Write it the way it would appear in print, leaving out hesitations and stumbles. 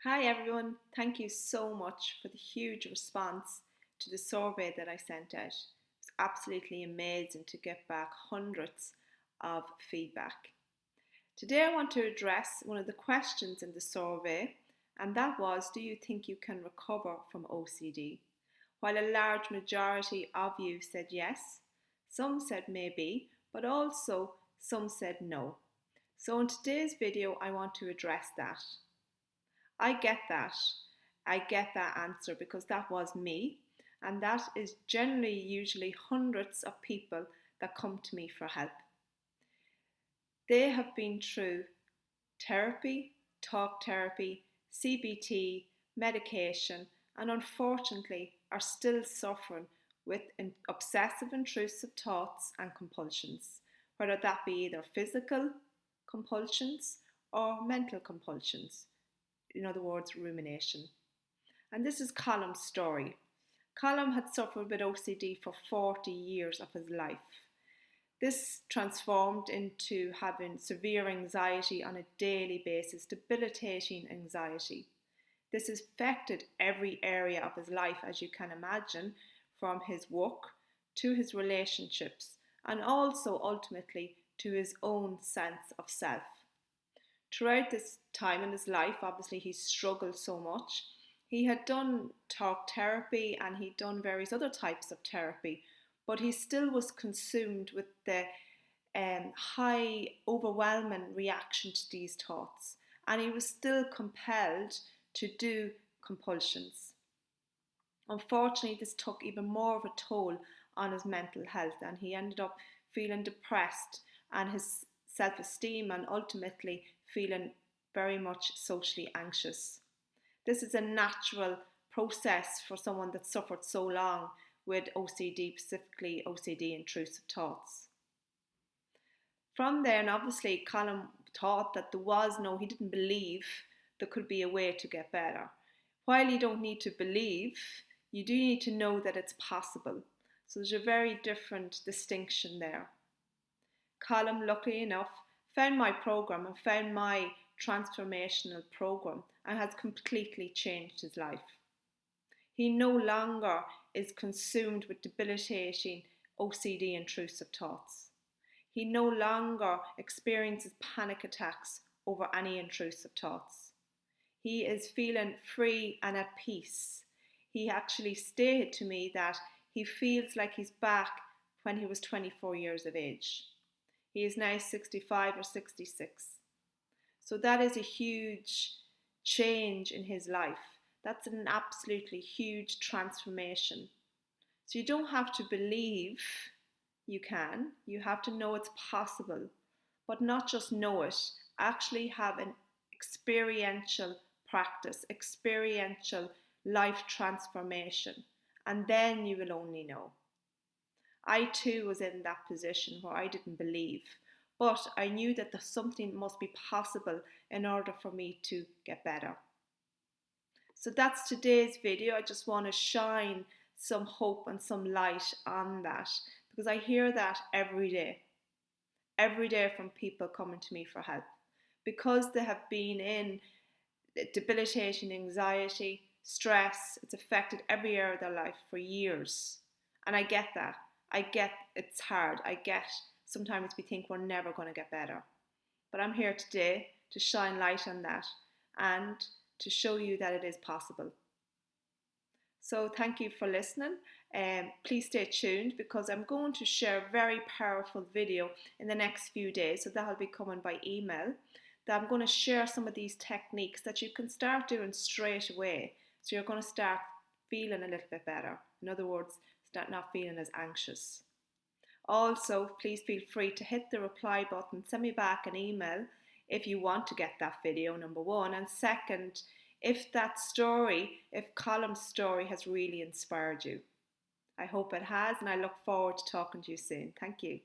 Hi everyone, thank you so much for the huge response to the survey that I sent out. It's absolutely amazing to get back hundreds of feedback. Today I want to address one of the questions in the survey, and that was, do you think you can recover from OCD? While a large majority of you said yes, some said maybe, but also some said no. So in today's video I want to address that. I get that. I get that answer because that was me, and that is generally usually hundreds of people that come to me for help. They have been through therapy, talk therapy, CBT, medication, and unfortunately are still suffering with obsessive intrusive thoughts and compulsions, whether that be either physical compulsions or mental compulsions. In other words, rumination. And this is Colum's story. Colum had suffered with OCD for 40 years of his life. This transformed into having severe anxiety on a daily basis, debilitating anxiety. This has affected every area of his life, as you can imagine, from his work to his relationships, and also ultimately to his own sense of self. Throughout this time in his life, obviously he struggled so much. He had done talk therapy and he'd done various other types of therapy, but he still was consumed with the high, overwhelming reaction to these thoughts, and he was still compelled to do compulsions. Unfortunately, this took even more of a toll on his mental health, and he ended up feeling depressed and his self-esteem, and ultimately feeling very much socially anxious. This is a natural process for someone that suffered so long with OCD, specifically OCD intrusive thoughts. From there, and obviously Colin thought that he didn't believe there could be a way to get better. While you don't need to believe, you do need to know that it's possible. So there's a very different distinction there. Colin, luckily enough, found my program and found my transformational program and has completely changed his life. He no longer is consumed with debilitating OCD intrusive thoughts. He no longer experiences panic attacks over any intrusive thoughts. He is feeling free and at peace. He actually stated to me that he feels like he's back when he was 24 years of age. He is now 65 or 66. So that is a huge change in his life. That's an absolutely huge transformation. So you don't have to believe you can. You have to know it's possible. But not just know it, actually have an experiential practice, experiential life transformation. And then you will only know. I too was in that position where I didn't believe, but I knew that something must be possible in order for me to get better. So that's today's video. I just want to shine some hope and some light on that, because I hear that every day from people coming to me for help, because they have been in debilitating anxiety, stress. It's affected every area of their life for years, and I get that. I get it's hard. I get sometimes we think we're never going to get better. But I'm here today to shine light on that and to show you that it is possible. So thank you for listening. Please stay tuned, because I'm going to share a very powerful video in the next few days. So that'll be coming by email. That I'm going to share some of these techniques that you can start doing straight away. So you're going to start feeling a little bit better. In other words, start not feeling as anxious. Also, please feel free to hit the reply button, send me back an email if you want to get that video, number one. And second, if Colum's story has really inspired you. I hope it has, and I look forward to talking to you soon. Thank you.